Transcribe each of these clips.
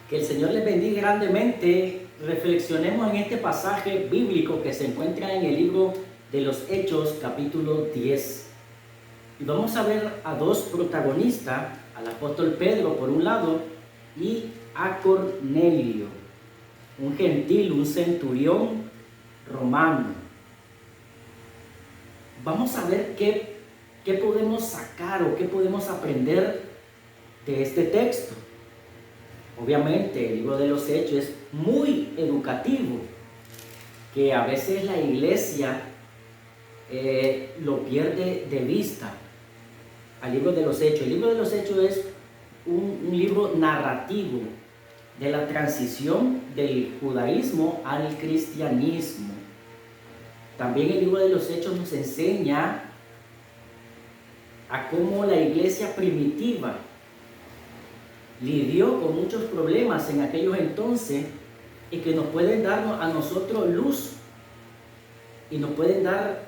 Que el Señor les bendiga grandemente. Reflexionemos en este pasaje bíblico que se encuentra en el libro de los Hechos, capítulo 10. Y vamos a ver a dos protagonistas, al apóstol Pedro por un lado y a Cornelio, un gentil, un centurión romano. Vamos a ver qué podemos sacar o qué podemos aprender de este texto. Obviamente el libro de los Hechos es muy educativo, que a veces la iglesia lo pierde de vista al libro de los Hechos. El libro de los Hechos es un libro narrativo de la transición del judaísmo al cristianismo. También el libro de los Hechos nos enseña a cómo la iglesia primitiva lidió con muchos problemas en aquellos entonces y que nos pueden dar a nosotros luz y nos pueden dar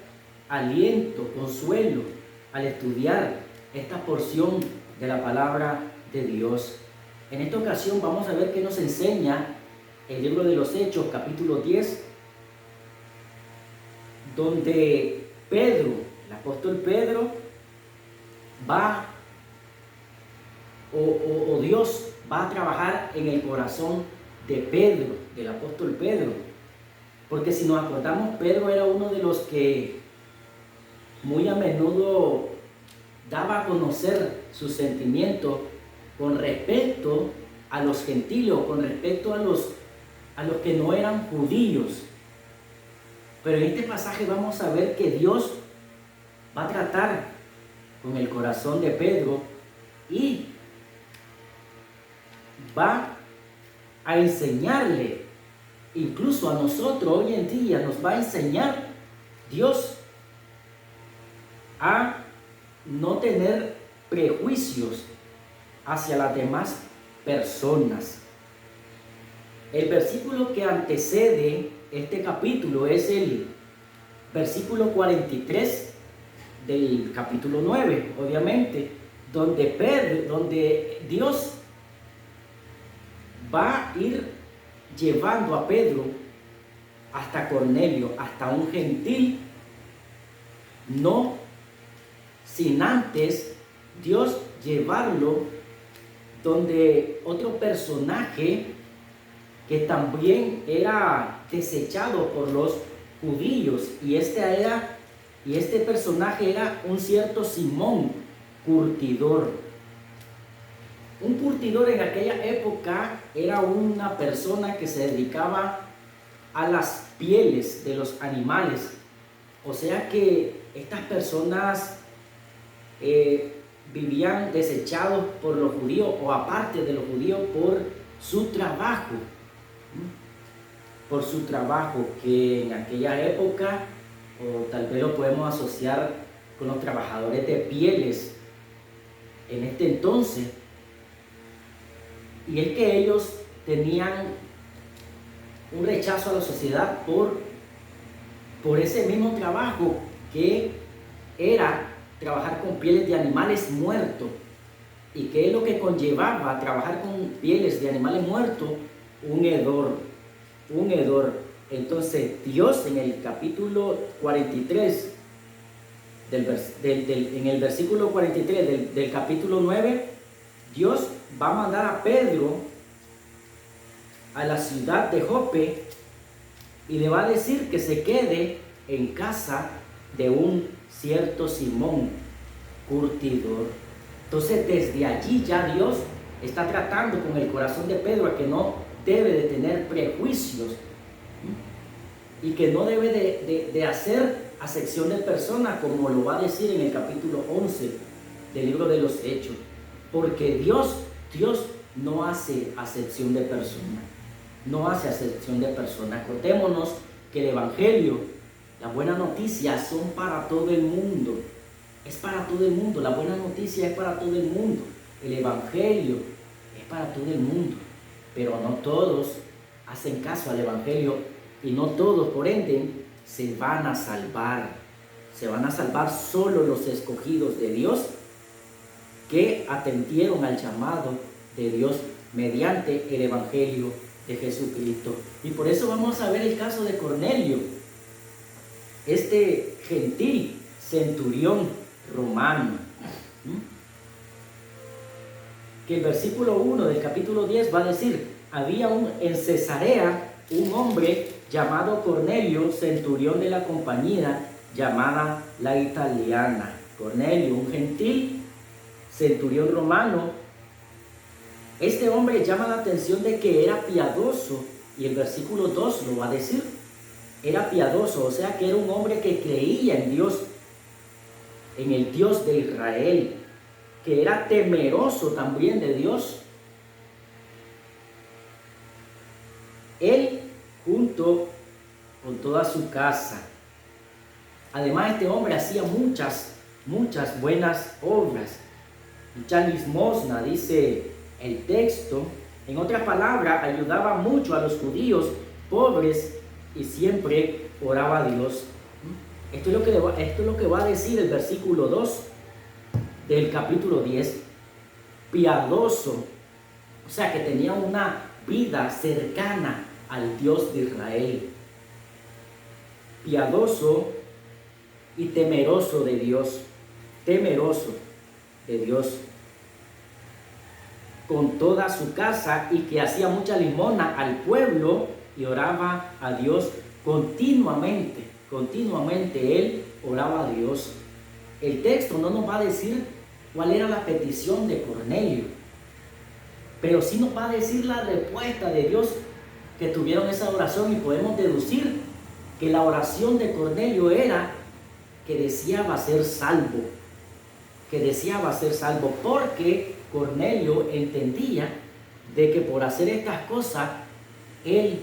aliento, consuelo al estudiar esta porción de la palabra de Dios. En esta ocasión vamos a ver qué nos enseña el libro de los Hechos, capítulo 10, donde Pedro, el apóstol Pedro, va o Dios va a trabajar en el corazón de Pedro, del apóstol Pedro. Porque si nos acordamos, Pedro era uno de los que muy a menudo daba a conocer sus sentimientos con respecto a los gentiles, con respecto a los que no eran judíos. Pero en este pasaje vamos a ver que Dios va a tratar con el corazón de Pedro y va a enseñarle, incluso a nosotros hoy en día nos va a enseñar Dios a no tener prejuicios hacia las demás personas. El versículo que antecede este capítulo es el versículo 43 del capítulo 9, obviamente, donde Dios va a ir llevando a Pedro hasta Cornelio, hasta un gentil, no sin antes Dios llevarlo donde otro personaje que también era desechado por los judíos, y este personaje era un cierto Simón, curtidor. Un curtidor en aquella época era una persona que se dedicaba a las pieles de los animales. O sea que estas personas vivían desechados por los judíos, o aparte de los judíos, por su trabajo. Por su trabajo, que en aquella época, o tal vez lo podemos asociar con los trabajadores de pieles en este entonces. Y es que ellos tenían un rechazo a la sociedad por ese mismo trabajo, que era trabajar con pieles de animales muertos. ¿Y qué es lo que conllevaba a trabajar con pieles de animales muertos? Un hedor. Entonces Dios en el capítulo 43, en el versículo 43 del capítulo 9, Dios va a mandar a Pedro a la ciudad de Jope y le va a decir que se quede en casa de un cierto Simón, curtidor. Entonces desde allí ya Dios está tratando con el corazón de Pedro a que no debe de tener prejuicios y que no debe de hacer acepción de personas, como lo va a decir en el capítulo 11 del libro de los Hechos. Porque Dios no hace acepción de personas. No hace acepción de personas. Acordémonos que el Evangelio, la buena noticia, son para todo el mundo. Es para todo el mundo. La buena noticia es para todo el mundo. El Evangelio es para todo el mundo. Pero no todos hacen caso al Evangelio y no todos, por ende, se van a salvar. Se van a salvar solo los escogidos de Dios, que atendieron al llamado de Dios mediante el Evangelio de Jesucristo. Y por eso vamos a ver el caso de Cornelio, este gentil centurión romano, que el versículo 1 del capítulo 10 va a decir: había en Cesarea un hombre llamado Cornelio, centurión de la compañía llamada la Italiana. Cornelio, un gentil centurión romano. Este hombre llama la atención de que era piadoso, y el versículo 2 lo va a decir. Era piadoso, o sea que era un hombre que creía en Dios, en el Dios de Israel, que era temeroso también de Dios. Él junto con toda su casa. Además, este hombre hacía muchas buenas obras, mucha limosna, dice el texto. En otras palabras, ayudaba mucho a los judíos pobres y siempre oraba a Dios. Esto es lo que va a decir el versículo 2 del capítulo 10. Piadoso, o sea que tenía una vida cercana al Dios de Israel. Piadoso y temeroso de Dios. Temeroso de Dios. Con toda su casa, y que hacía mucha limosna al pueblo y oraba a Dios continuamente. Continuamente él oraba a Dios. El texto no nos va a decir cuál era la petición de Cornelio, pero sí nos va a decir la respuesta de Dios que tuvieron esa oración, y podemos deducir que la oración de Cornelio era que deseaba ser salvo. Que deseaba ser salvo, porque Cornelio entendía de que por hacer estas cosas él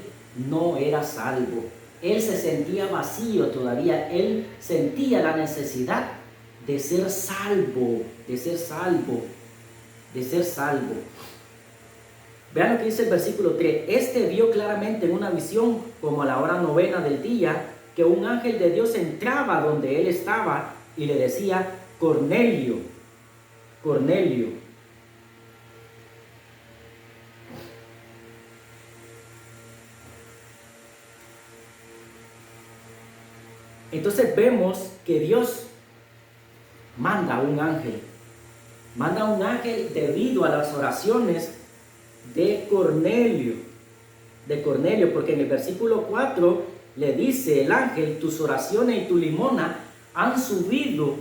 no era salvo. Él se sentía vacío todavía. Él sentía la necesidad de ser salvo, de ser salvo, de ser salvo. Vean lo que dice el versículo 3. Este vio claramente en una visión, como a la hora 9 del día, que un ángel de Dios entraba donde él estaba y le decía: Cornelio, Cornelio. Entonces vemos que Dios manda a un ángel. Manda a un ángel debido a las oraciones de Cornelio. De Cornelio, porque en el versículo 4 le dice el ángel: tus oraciones y tu limosna han subido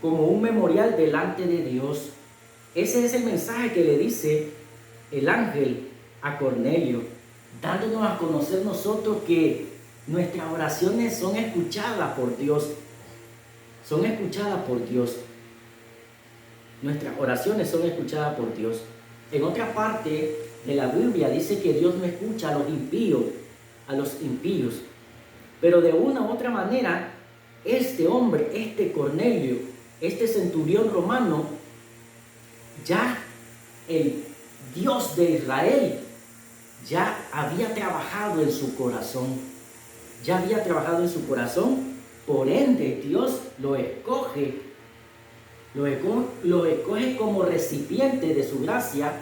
como un memorial delante de Dios. Ese es el mensaje que le dice el ángel a Cornelio, dándonos a conocer nosotros que nuestras oraciones son escuchadas por Dios. Son escuchadas por Dios. Nuestras oraciones son escuchadas por Dios. En otra parte de la Biblia dice que Dios no escucha a los impíos. Pero de una u otra manera, este hombre, este Cornelio, este centurión romano, ya el Dios de Israel ya había trabajado en su corazón. Ya había trabajado en su corazón. Por ende, Dios lo escoge como recipiente de su gracia,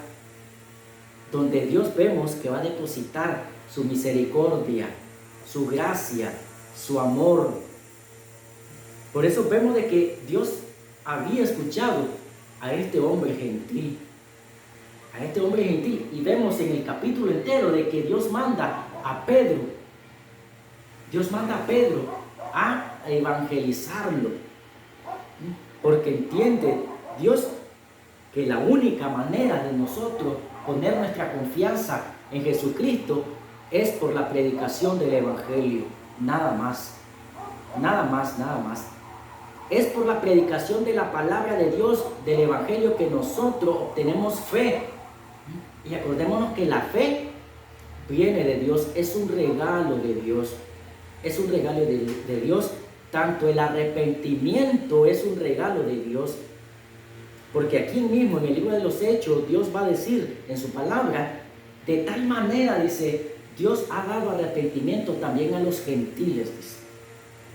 donde Dios vemos que va a depositar su misericordia, su gracia, su amor. Por eso vemos de que Dios había escuchado a este hombre gentil. A este hombre gentil. Y vemos en el capítulo entero de que Dios manda a Pedro. Dios manda a Pedro a evangelizarlo. Porque entiende Dios que la única manera de nosotros poner nuestra confianza en Jesucristo es por la predicación del Evangelio. Nada más. Nada más, nada más. Es por la predicación de la palabra de Dios, del Evangelio, que nosotros obtenemos fe. Y acordémonos que la fe viene de Dios, es un regalo de Dios. Es un regalo de Dios. Tanto el arrepentimiento es un regalo de Dios. Porque aquí mismo en el libro de los Hechos, Dios va a decir en su palabra, de tal manera, dice, Dios ha dado arrepentimiento también a los gentiles, dice.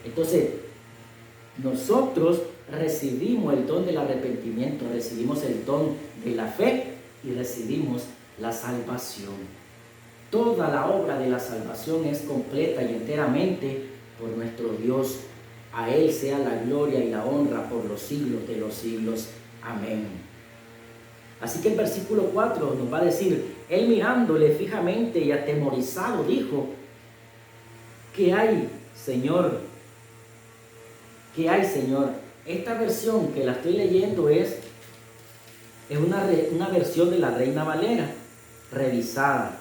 Entonces, nosotros recibimos el don del arrepentimiento, recibimos el don de la fe y recibimos la salvación. Toda la obra de la salvación es completa y enteramente por nuestro Dios. A Él sea la gloria y la honra por los siglos de los siglos. Amén. Así que el versículo 4 nos va a decir: Él mirándole fijamente y atemorizado dijo: ¿qué hay, Señor? ¿Qué hay, Señor? Esta versión que la estoy leyendo es una versión de la Reina Valera, revisada.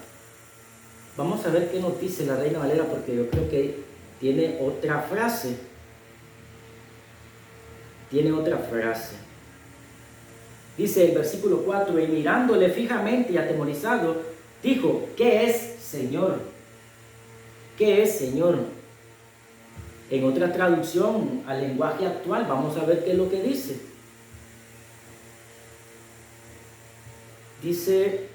Vamos a ver qué nos dice la Reina Valera, porque yo creo que tiene otra frase. Tiene otra frase. Dice el versículo 4: y mirándole fijamente y atemorizado, dijo: ¿qué es, Señor? ¿Qué es, Señor? En otra traducción al lenguaje actual, vamos a ver qué es lo que dice. Dice: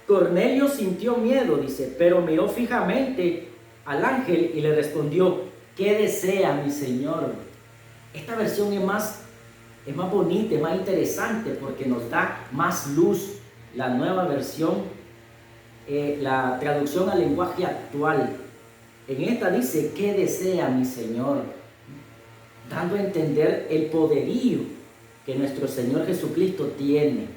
Cornelio sintió miedo, dice, pero miró fijamente al ángel y le respondió: ¿qué desea mi Señor? Esta versión es más bonita, es más interesante porque nos da más luz. La nueva versión, la traducción al lenguaje actual, en esta dice: ¿qué desea mi Señor? Dando a entender el poderío que nuestro Señor Jesucristo tiene.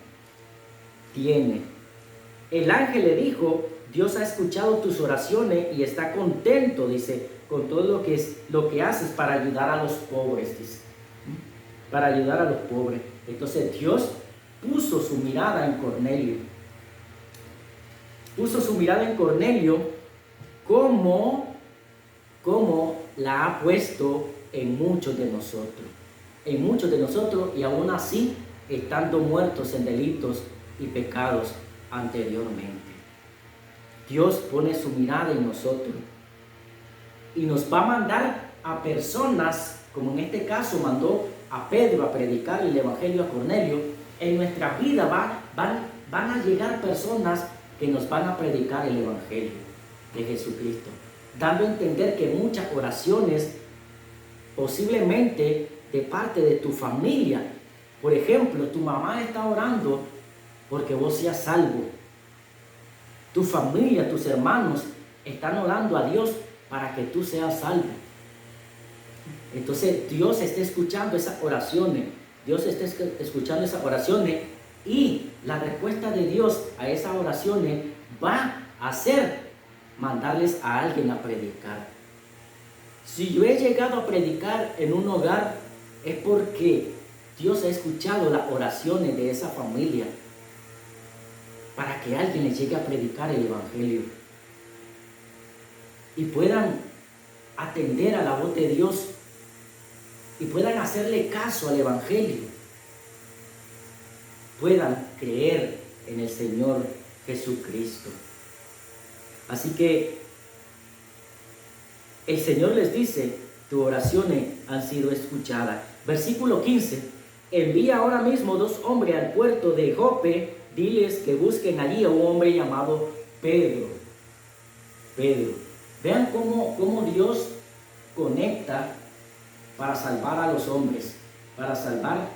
El ángel le dijo: Dios ha escuchado tus oraciones y está contento, dice, con todo lo que haces para ayudar a los pobres, dice. Para ayudar a los pobres. Entonces Dios puso su mirada en Cornelio. Puso su mirada en Cornelio como la ha puesto en muchos de nosotros. En muchos de nosotros, y aún así estando muertos en delitos y pecados anteriormente. Dios pone su mirada en nosotros y nos va a mandar a personas, como en este caso mandó a Pedro a predicar el evangelio a Cornelio. En nuestra vida van a llegar personas que nos van a predicar el evangelio de Jesucristo, dando a entender que muchas oraciones, posiblemente de parte de tu familia, por ejemplo, tu mamá está orando porque vos seas salvo. Tu familia, tus hermanos están orando a Dios para que tú seas salvo. Entonces Dios está escuchando esas oraciones. Dios está escuchando esas oraciones, y la respuesta de Dios a esas oraciones va a ser mandarles a alguien a predicar. Si yo he llegado a predicar en un hogar, es porque Dios ha escuchado las oraciones de esa familia para que alguien les llegue a predicar el evangelio y puedan atender a la voz de Dios y puedan hacerle caso al evangelio, puedan creer en el Señor Jesucristo. Así que el Señor les dice: tus oraciones han sido escuchadas. Versículo 15: envía ahora mismo 2 hombres al puerto de Jope, diles que busquen allí a un hombre llamado Pedro. Vean cómo Dios conecta para salvar a los hombres, para salvar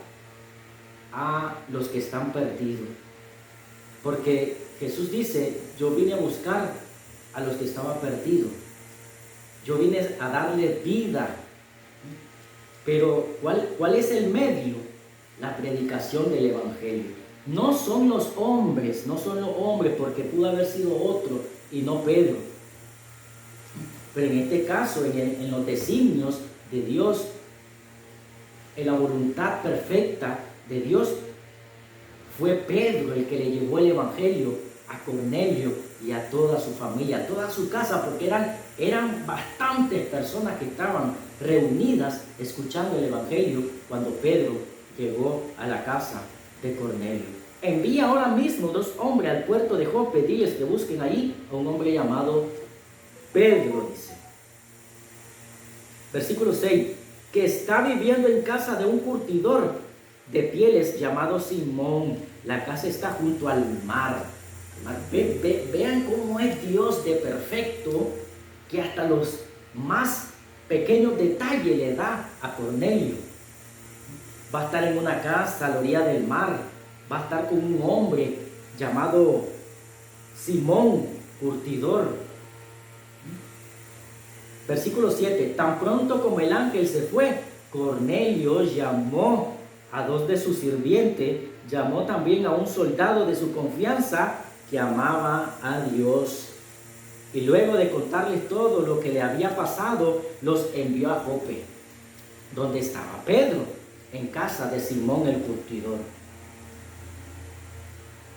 a los que están perdidos. Porque Jesús dice: yo vine a buscar a los que estaban perdidos. Yo vine a darle vida. Pero ¿cuál es el medio? La predicación del evangelio. No son los hombres, porque pudo haber sido otro y no Pedro. Pero en este caso, en los designios de Dios, en la voluntad perfecta de Dios, fue Pedro el que le llevó el evangelio a Cornelio y a toda su familia, a toda su casa, porque eran bastantes personas que estaban reunidas escuchando el evangelio cuando Pedro llegó a la casa de Cornelio. Envía ahora mismo 2 hombres al puerto de Jope, diles que busquen allí a un hombre llamado Pedro, dice. Versículo 6: que está viviendo en casa de un curtidor de pieles llamado Simón. La casa está junto al mar. Vean cómo es Dios de perfecto, que hasta los más pequeños detalles le da a Cornelio. Va a estar en una casa a la orilla del mar. va a estar con un hombre llamado Simón Curtidor. Versículo 7. Tan pronto como el ángel se fue, Cornelio llamó a 2 de sus sirvientes, llamó también a un soldado de su confianza que amaba a Dios. Y luego de contarles todo lo que le había pasado, los envió a Jope, donde estaba Pedro, en casa de Simón el Curtidor.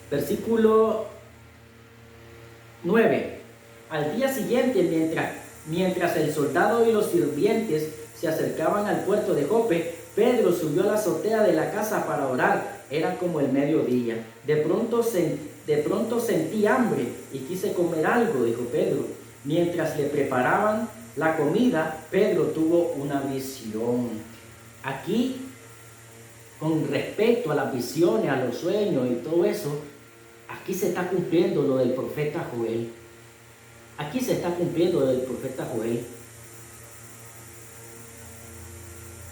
Versículo 9. Al día siguiente, mientras el soldado y los sirvientes se acercaban al puerto de Jope, Pedro subió a la azotea de la casa para orar. Era como el mediodía. De pronto sentí hambre y quise comer algo, dijo Pedro. Mientras le preparaban la comida, Pedro tuvo una visión. Aquí, con respecto a las visiones, a los sueños y todo eso, aquí se está cumpliendo lo del profeta Joel. Aquí se está cumpliendo lo del profeta Joel,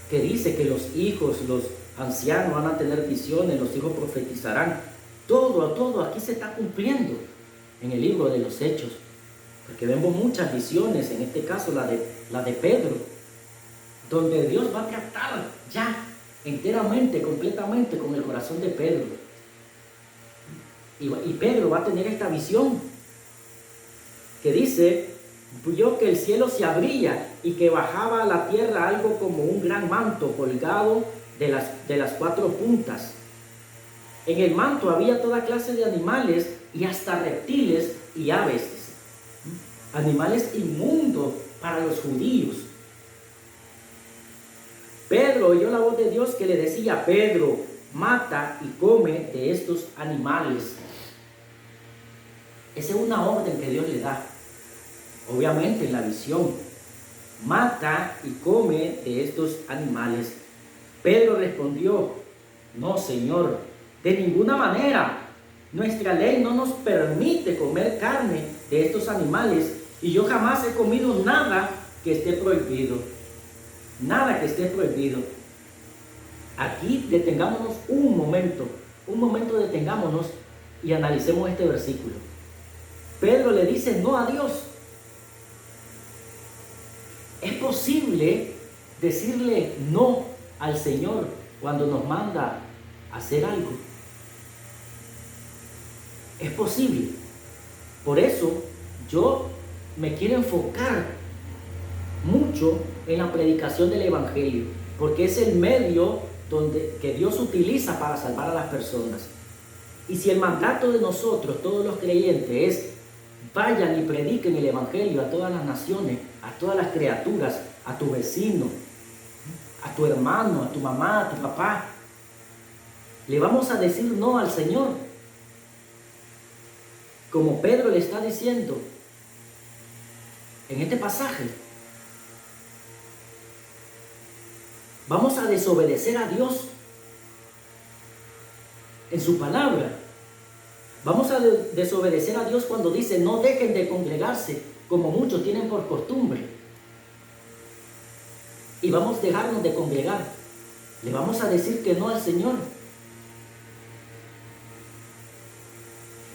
que dice que los hijos, los ancianos van a tener visiones, los hijos profetizarán. Todo aquí se está cumpliendo en el libro de los Hechos, porque vemos muchas visiones, en este caso la de Pedro, donde Dios va a tratar ya enteramente, completamente con el corazón de Pedro. Y Pedro va a tener esta visión que dice: vio que el cielo se abría y que bajaba a la tierra algo como un gran manto colgado de las 4 puntas. En el manto había toda clase de animales y hasta reptiles y aves. Animales inmundos para los judíos. Pedro oyó la voz de Dios que le decía: Pedro, mata y come de estos animales. Esa es una orden que Dios le da, obviamente en la visión. Mata y come de estos animales. Pedro respondió: no, Señor, de ninguna manera. Nuestra ley no nos permite comer carne de estos animales y yo jamás he comido nada que esté prohibido. Nada que esté prohibido. Aquí detengámonos un momento detengámonos y analicemos este versículo. Pedro le dice no a Dios. ¿Es posible decirle no al Señor cuando nos manda a hacer algo? Es posible. Por eso yo me quiero enfocar mucho en la predicación del Evangelio, porque es el medio que Dios utiliza para salvar a las personas. Y si el mandato de nosotros, todos los creyentes, es vayan y prediquen el Evangelio a todas las naciones, a todas las criaturas, a tu vecino, a tu hermano, a tu mamá, a tu papá, le vamos a decir no al Señor, como Pedro le está diciendo en este pasaje. Vamos a desobedecer a Dios en su palabra. Vamos a desobedecer a Dios cuando dice no dejen de congregarse como muchos tienen por costumbre. Y vamos a dejarnos de congregar. Le vamos a decir que no al Señor.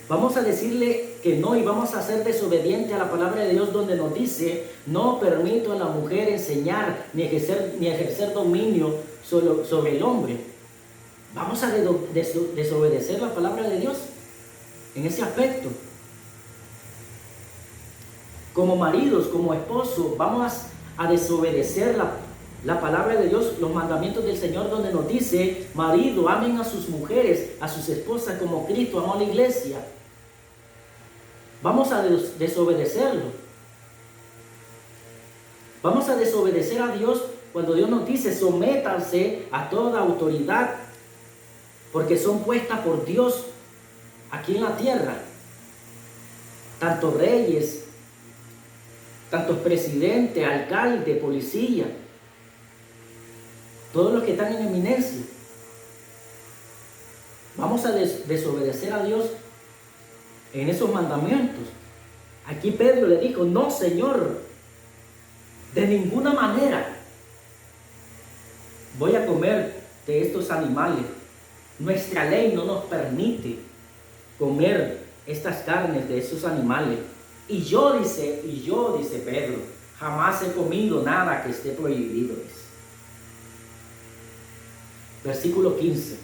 Vamos a decirle que no y vamos a ser desobedientes a la palabra de Dios, donde nos dice no permito a la mujer enseñar ni ejercer dominio sobre el hombre. Vamos a desobedecer la palabra de Dios en ese aspecto. Como maridos, como esposos, vamos a desobedecer la palabra de Dios, los mandamientos del Señor, donde nos dice: marido, amen a sus mujeres, a sus esposas como Cristo amó a la iglesia. Vamos a desobedecerlo. Vamos a desobedecer a Dios cuando Dios nos dice sométanse a toda autoridad, porque son puestas por Dios aquí en la tierra. Tantos reyes, tantos presidentes, alcaldes, policía, todos los que están en eminencia. Vamos a desobedecer a Dios en esos mandamientos. Aquí Pedro le dijo: no, Señor, de ninguna manera voy a comer de estos animales. Nuestra ley no nos permite comer estas carnes de esos animales. Y yo, dice Pedro, jamás he comido nada que esté prohibido. Versículo 15.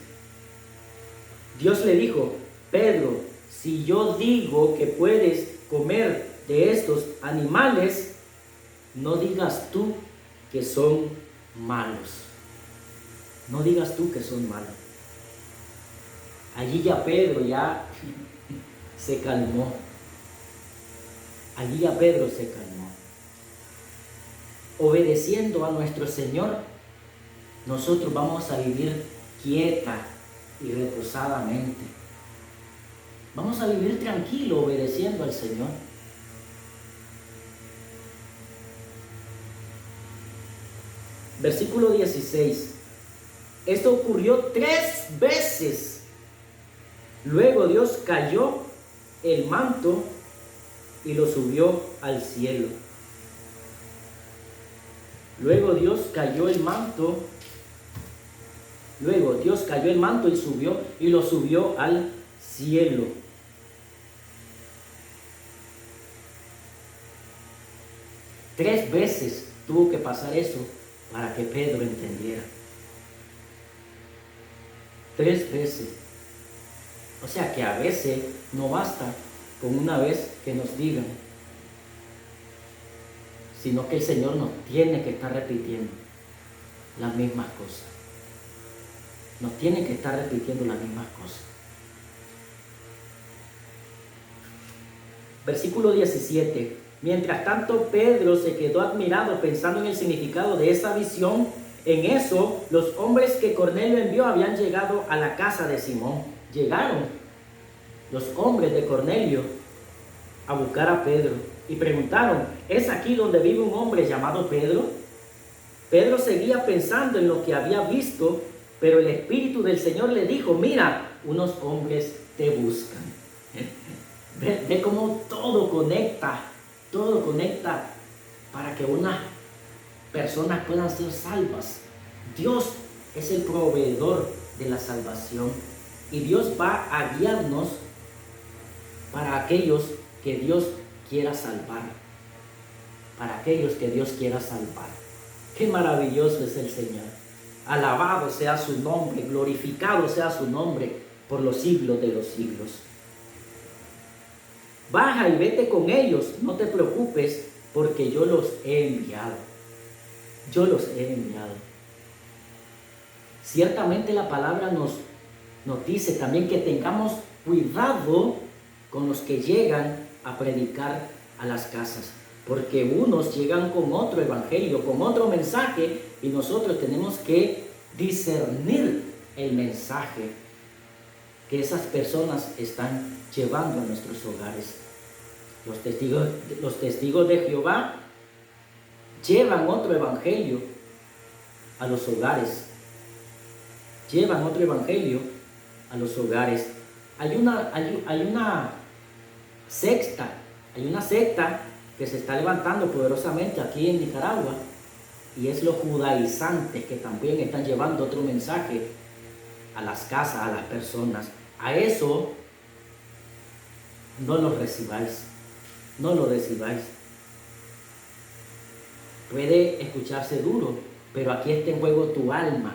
Dios le dijo: Pedro, si yo digo que puedes comer de estos animales, no digas tú que son malos. No digas tú que son malos. Allí ya Pedro se calmó. Allí ya Pedro se calmó. Obedeciendo a nuestro Señor, nosotros vamos a vivir quieta y reposadamente. Vamos a vivir tranquilo obedeciendo al Señor. Versículo 16. Esto ocurrió 3 veces. Luego Dios cayó el manto y lo subió al cielo. Luego Dios cayó el manto y lo subió al cielo. Tres veces tuvo que pasar eso para que Pedro entendiera. 3 veces. O sea que a veces no basta con una vez que nos digan, sino que el Señor nos tiene que estar repitiendo las mismas cosas. Nos tiene que estar repitiendo las mismas cosas. Versículo 17. Mientras tanto, Pedro se quedó admirado pensando en el significado de esa visión. En eso, los hombres que Cornelio envió habían llegado a la casa de Simón. Llegaron los hombres de Cornelio a buscar a Pedro y preguntaron: ¿es aquí donde vive un hombre llamado Pedro? Pedro seguía pensando en lo que había visto, pero el Espíritu del Señor le dijo: mira, unos hombres te buscan. Ve cómo todo conecta para que unas personas puedan ser salvas. Dios es el proveedor de la salvación y Dios va a guiarnos para aquellos que Dios quiera salvar. Para aquellos que Dios quiera salvar. Qué maravilloso es el Señor. Alabado sea su nombre, glorificado sea su nombre por los siglos de los siglos. Baja y vete con ellos, no te preocupes, porque yo los he enviado. Yo los he enviado. Ciertamente la palabra nos dice también que tengamos cuidado con los que llegan a predicar a las casas, porque unos llegan con otro evangelio, con otro mensaje, y nosotros tenemos que discernir el mensaje que esas personas están llevando a nuestros hogares. Los testigos de Jehová llevan otro evangelio a los hogares. Llevan otro evangelio a los hogares. Hay una secta que se está levantando poderosamente aquí en Nicaragua, y es los judaizantes, que también están llevando otro mensaje a las casas, a las personas. A eso no lo recibáis. No lo recibáis. Puede escucharse duro, pero aquí está en juego tu alma.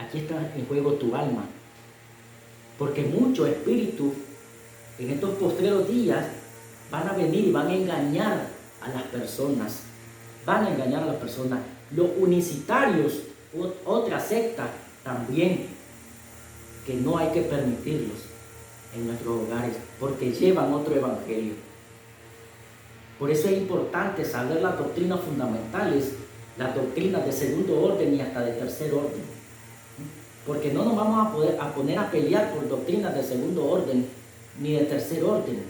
Aquí está en juego tu alma. Porque muchos espíritus en estos postreros días van a venir y van a engañar a las personas. Van a engañar a las personas. Los unicitarios, otra secta también, que no hay que permitirlos en nuestros hogares, porque llevan otro evangelio. Por eso es importante saber las doctrinas fundamentales, las doctrinas de segundo orden y hasta de tercer orden. Porque no nos vamos a poner a pelear por doctrinas de segundo orden ni de tercer orden.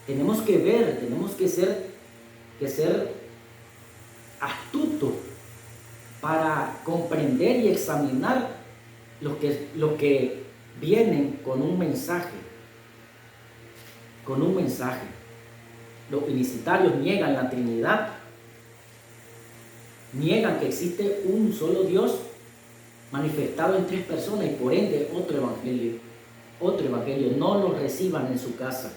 Tenemos que ver, tenemos que ser astutos para comprender y examinar lo que vienen con un mensaje. Con un mensaje. Los unicitarios niegan la Trinidad, niegan que existe un solo Dios manifestado en 3 personas y por ende otro evangelio. Otro evangelio. No lo reciban en su casa.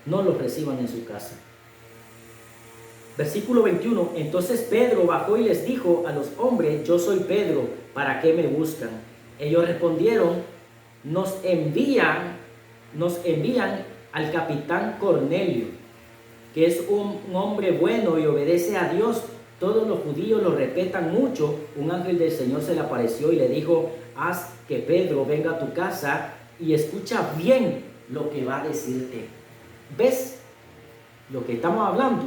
No lo reciban en su casa. Versículo 21. Entonces Pedro bajó y les dijo a los hombres: yo soy Pedro, ¿para qué me buscan? Ellos respondieron: nos envían al capitán Cornelio, que es un hombre bueno y obedece a Dios. Todos los judíos lo respetan mucho. Un ángel del Señor se le apareció y le dijo: haz que Pedro venga a tu casa y escucha bien lo que va a decirte. ¿Ves lo que estamos hablando?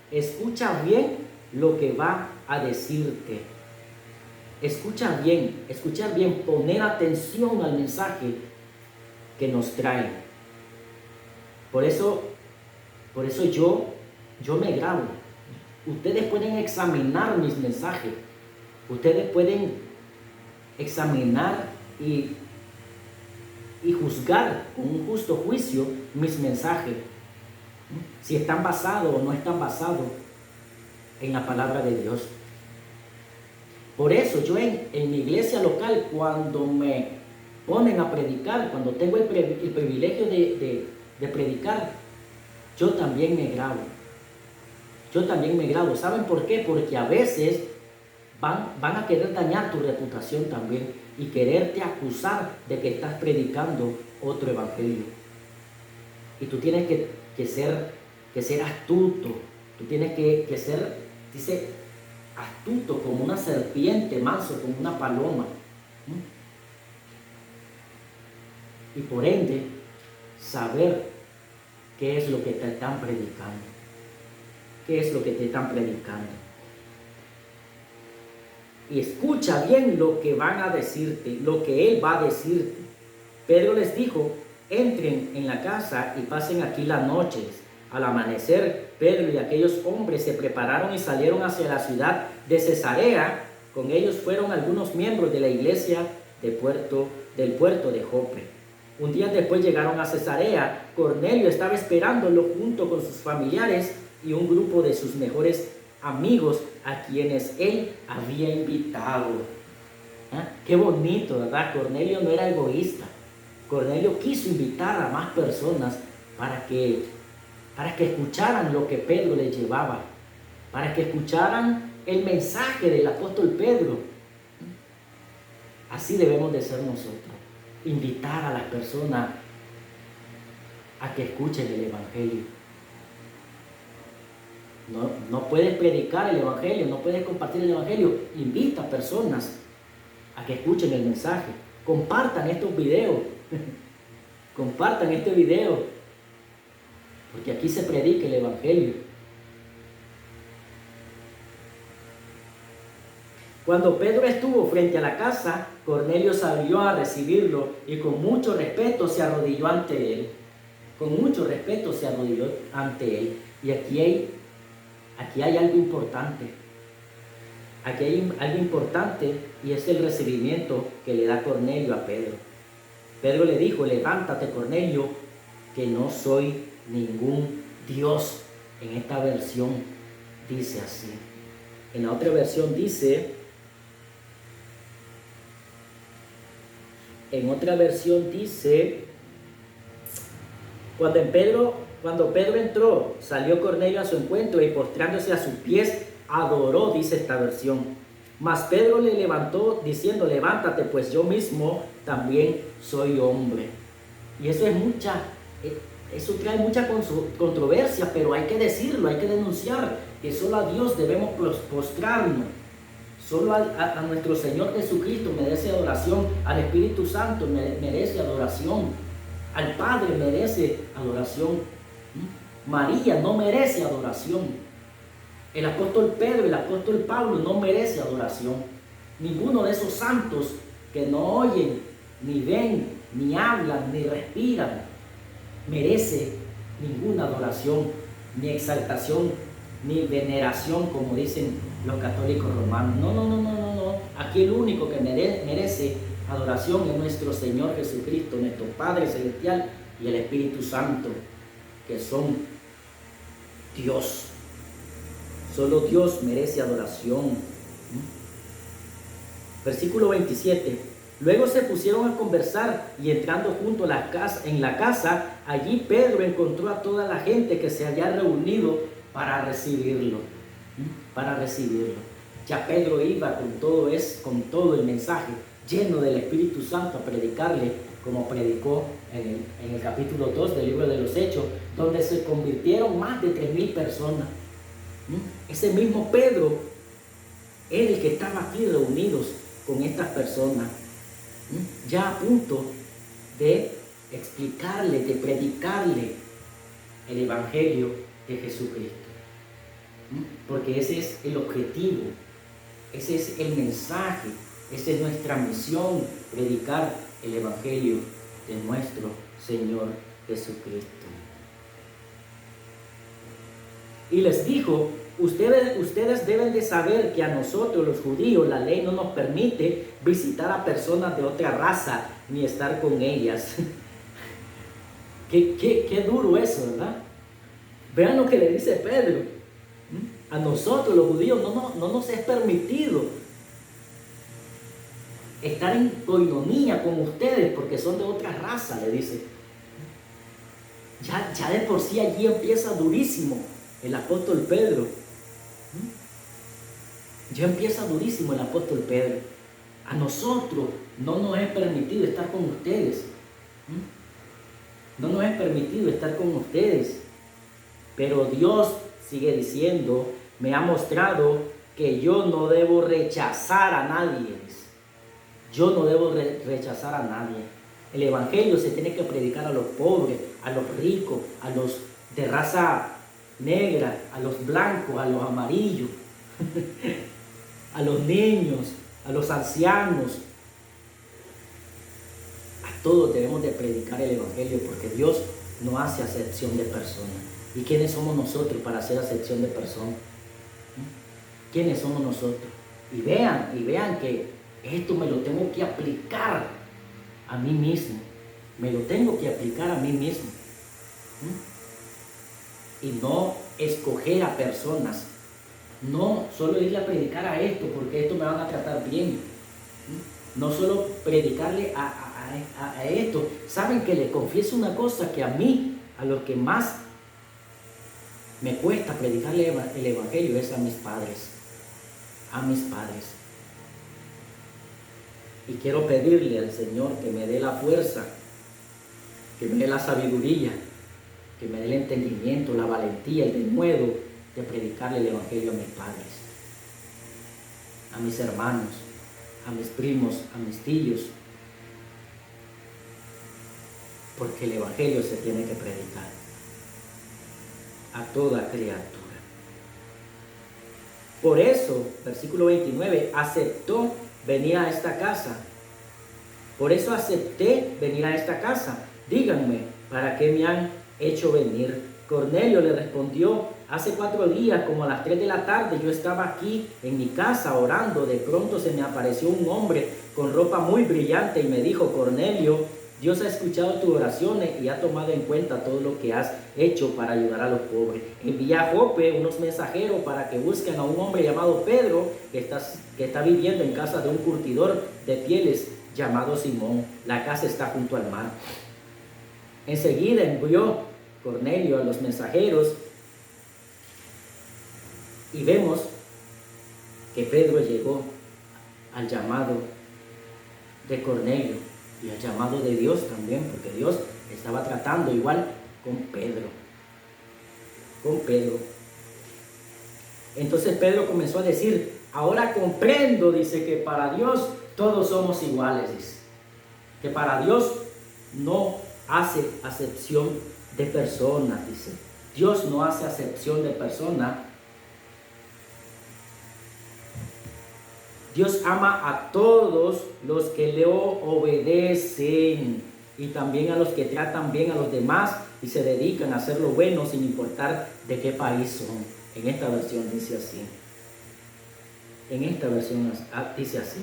Escucha bien lo que va a decirte. Escuchar bien, poner atención al mensaje que nos trae. Por eso yo me grabo. Ustedes pueden examinar mis mensajes. Ustedes pueden examinar y juzgar con un justo juicio mis mensajes. Si están basados o no están basados en la palabra de Dios. Por eso yo en mi iglesia local, cuando me ponen a predicar, cuando tengo el privilegio de predicar, yo también me grabo. ¿Saben por qué? Porque a veces van a querer dañar tu reputación también y quererte acusar de que estás predicando otro evangelio. Y tú tienes que ser astuto. Tú tienes que ser, dice, astuto como una serpiente, manso como una paloma. Y por ende, saber qué es lo que te están predicando. ¿Qué es lo que te están predicando? Y escucha bien lo que van a decirte, lo que él va a decirte. Pedro les dijo: entren en la casa y pasen aquí las noches. Al amanecer, Pedro y aquellos hombres se prepararon y salieron hacia la ciudad de Cesarea. Con ellos fueron algunos miembros de la iglesia del puerto de Jope. Un día después llegaron a Cesarea. Cornelio estaba esperándolo junto con sus familiares y un grupo de sus mejores amigos a quienes él había invitado. Qué bonito, ¿verdad? Cornelio no era egoísta. Cornelio quiso invitar a más personas para que escucharan lo que Pedro les llevaba, para que escucharan el mensaje del apóstol Pedro. Así debemos de ser nosotros, invitar a las personas a que escuchen el evangelio. No puedes predicar el evangelio, no puedes compartir el evangelio. Invita a personas a que escuchen el mensaje. Compartan estos videos. Compartan este video. Porque aquí se predica el evangelio. Cuando Pedro estuvo frente a la casa, Cornelio salió a recibirlo y con mucho respeto se arrodilló ante él. Con mucho respeto se arrodilló ante él. Y aquí hay algo importante. Aquí hay algo importante y es el recibimiento que le da Cornelio a Pedro. Pedro le dijo: levántate, Cornelio, que no soy ningún Dios. En esta versión dice así. En la otra versión dice, cuando Pedro entró, salió Cornelio a su encuentro y postrándose a sus pies, adoró, dice esta versión. Mas Pedro le levantó diciendo: levántate, pues yo mismo también soy hombre. Y eso trae mucha controversia, pero hay que decirlo, hay que denunciar que solo a Dios debemos postrarnos. Solo a nuestro Señor Jesucristo merece adoración, al Espíritu Santo merece adoración, al Padre merece adoración. María no merece adoración. El apóstol Pedro, el apóstol Pablo no merece adoración. Ninguno de esos santos que no oyen, ni ven, ni hablan, ni respiran, merece ninguna adoración, ni exaltación, ni veneración, como dicen los católicos romanos. No. Aquí el único que merece adoración es nuestro Señor Jesucristo, nuestro Padre Celestial y el Espíritu Santo, que son Dios. Solo Dios merece adoración. Versículo 27. Luego se pusieron a conversar y entrando junto a en la casa, allí Pedro encontró a toda la gente que se había reunido para recibirlo. Para recibirlo. Ya Pedro iba con todo el mensaje, lleno del Espíritu Santo, a predicarle, como predicó en el capítulo 2 del libro de los Hechos, donde se convirtieron más de 3,000 personas. Ese mismo Pedro era el que estaba aquí reunidos con estas personas, ya a punto de explicarle, de predicarle el Evangelio de Jesucristo. Porque ese es el objetivo, ese es el mensaje, esa es nuestra misión, predicar el Evangelio de nuestro Señor Jesucristo. Y les dijo: ustedes deben de saber que a nosotros los judíos la ley no nos permite visitar a personas de otra raza ni estar con ellas. Qué duro eso, ¿verdad? Vean lo que le dice Pedro. A nosotros los judíos no nos es permitido estar en coinonía con ustedes porque son de otra raza, le dice. Ya de por sí allí empieza durísimo el apóstol Pedro. Ya empieza durísimo el apóstol Pedro. A nosotros no nos es permitido estar con ustedes. No nos es permitido estar con ustedes. Pero Dios sigue diciendo: me ha mostrado que yo no debo rechazar a nadie. Yo no debo rechazar a nadie. El Evangelio se tiene que predicar a los pobres, a los ricos, a los de raza negra, a los blancos, a los amarillos, a los niños, a los ancianos. A todos debemos de predicar el Evangelio, porque Dios no hace acepción de personas. ¿Y quiénes somos nosotros para hacer acepción de personas? ¿Quiénes somos nosotros? Y vean que esto me lo tengo que aplicar a mí mismo. Me lo tengo que aplicar a mí mismo. Y no escoger a personas. No solo irle a predicar a esto porque esto me van a tratar bien. No solo predicarle a esto. Saben que les confieso una cosa, que a mí, a los que más me cuesta predicarle el Evangelio es a mis padres. A mis padres. Y quiero pedirle al Señor que me dé la fuerza, que me dé la sabiduría, que me dé el entendimiento, la valentía, el denuedo de predicarle el Evangelio a mis padres, a mis hermanos, a mis primos, a mis tíos. Porque el Evangelio se tiene que predicar a toda criatura. Por eso, versículo 29, aceptó venir a esta casa. Por eso acepté venir a esta casa. Díganme, ¿para qué me han hecho venir? Cornelio le respondió: hace 4 días, como a las 3 de la tarde, yo estaba aquí en mi casa orando. De pronto se me apareció un hombre con ropa muy brillante y me dijo: Cornelio, Dios ha escuchado tus oraciones y ha tomado en cuenta todo lo que has hecho para ayudar a los pobres. Envía a Jope unos mensajeros para que busquen a un hombre llamado Pedro, que está viviendo en casa de un curtidor de pieles llamado Simón. La casa está junto al mar. Enseguida envió Cornelio a los mensajeros y vemos que Pedro llegó al llamado de Cornelio y al llamado de Dios también, porque Dios estaba tratando igual con Pedro. Con Pedro. Entonces Pedro comenzó a decir: ahora comprendo, dice, que para Dios todos somos iguales, dice. Que para Dios no hace acepción de personas, dice. Dios no hace acepción de personas. Dios ama a todos los que le obedecen y también a los que tratan bien a los demás y se dedican a hacer lo bueno sin importar de qué país son. En esta versión dice así. En esta versión dice así.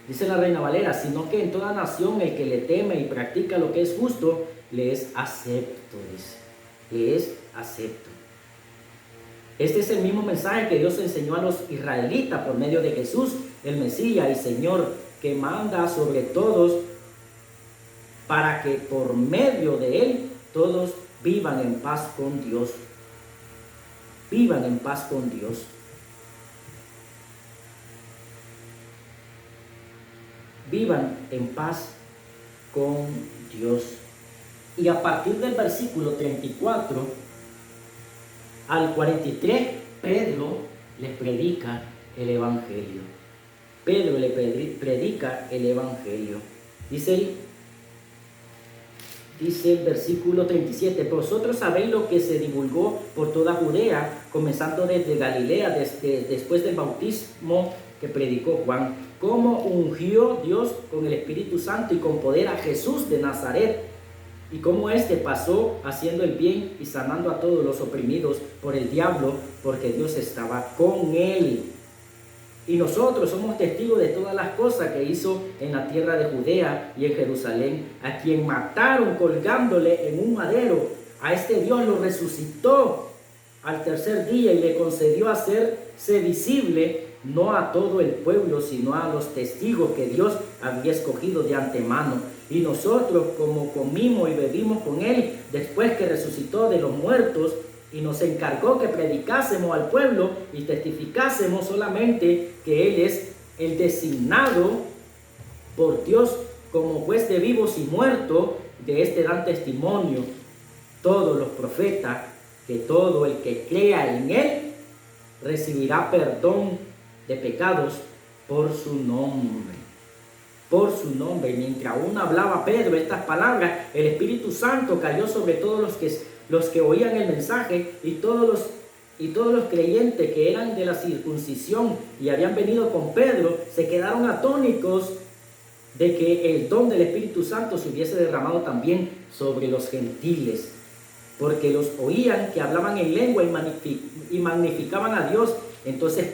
Dice la Reina Valera: sino que en toda nación el que le teme y practica lo que es justo, le es acepto, dice. Le es acepto. Este es el mismo mensaje que Dios enseñó a los israelitas por medio de Jesús, el Mesías y Señor, que manda sobre todos, para que por medio de Él todos vivan en paz con Dios. Vivan en paz con Dios. Vivan en paz con Dios. Y a partir del versículo 34 al 43, Pedro les predica el Evangelio. Pedro le predica el Evangelio. Dice el versículo 37, vosotros sabéis lo que se divulgó por toda Judea, comenzando desde Galilea, después del bautismo que predicó Juan, cómo ungió Dios con el Espíritu Santo y con poder a Jesús de Nazaret, y cómo éste pasó haciendo el bien y sanando a todos los oprimidos por el diablo, porque Dios estaba con él. Y nosotros somos testigos de todas las cosas que hizo en la tierra de Judea y en Jerusalén, a quien mataron colgándole en un madero. A este Dios lo resucitó al tercer día y le concedió hacerse visible, no a todo el pueblo, sino a los testigos que Dios había escogido de antemano. Y nosotros, como comimos y bebimos con él después que resucitó de los muertos, y nos encargó que predicásemos al pueblo y testificásemos solamente que Él es el designado por Dios como juez de vivos y muertos. De este dan testimonio todos los profetas, que todo el que crea en Él recibirá perdón de pecados por su nombre. Por su nombre. Mientras aún hablaba Pedro estas palabras, el Espíritu Santo cayó sobre todos los que oían el mensaje, y todos los creyentes que eran de la circuncisión y habían venido con Pedro se quedaron atónitos de que el don del Espíritu Santo se hubiese derramado también sobre los gentiles, porque los oían que hablaban en lengua y magnificaban a Dios. Entonces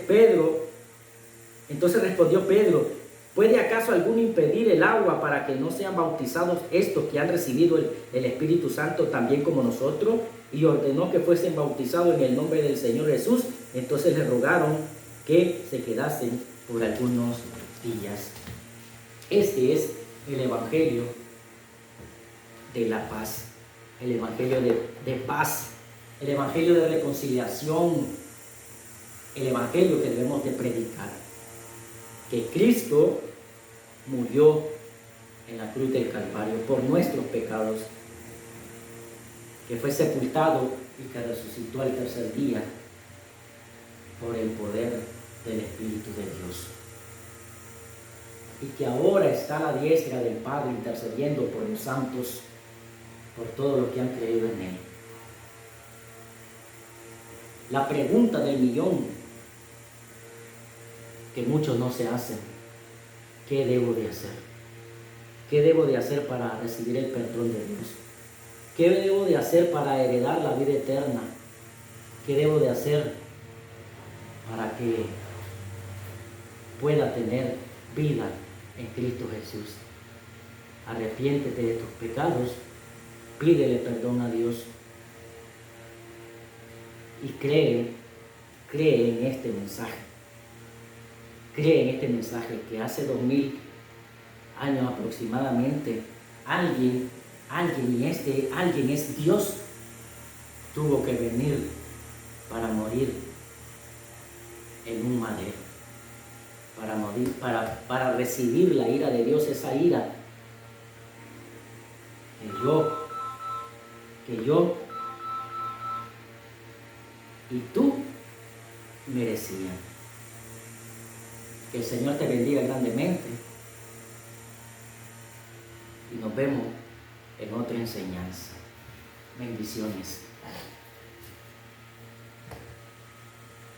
respondió Pedro: ¿puede acaso alguno impedir el agua para que no sean bautizados estos que han recibido el Espíritu Santo también como nosotros? Y ordenó que fuesen bautizados en el nombre del Señor Jesús. Entonces le rogaron que se quedasen por algunos días. Este es el Evangelio de la paz, el Evangelio de paz, el Evangelio de reconciliación, el Evangelio que debemos de predicar. Que Cristo murió en la cruz del Calvario por nuestros pecados, que fue sepultado y que resucitó al tercer día por el poder del Espíritu de Dios, y que ahora está a la diestra del Padre intercediendo por los santos, por todos los que han creído en Él. La pregunta del millón que muchos no se hacen: ¿qué debo de hacer? ¿Qué debo de hacer para recibir el perdón de Dios? ¿Qué debo de hacer para heredar la vida eterna? ¿Qué debo de hacer para que pueda tener vida en Cristo Jesús? Arrepiéntete de tus pecados, pídele perdón a Dios y cree en este mensaje. Cree en este mensaje que hace 2000 años aproximadamente alguien, y este alguien es Dios, tuvo que venir para morir en un madero, para morir, para recibir la ira de Dios, esa ira que yo y tú merecían. Que el Señor te bendiga grandemente y nos vemos en otra enseñanza. Bendiciones.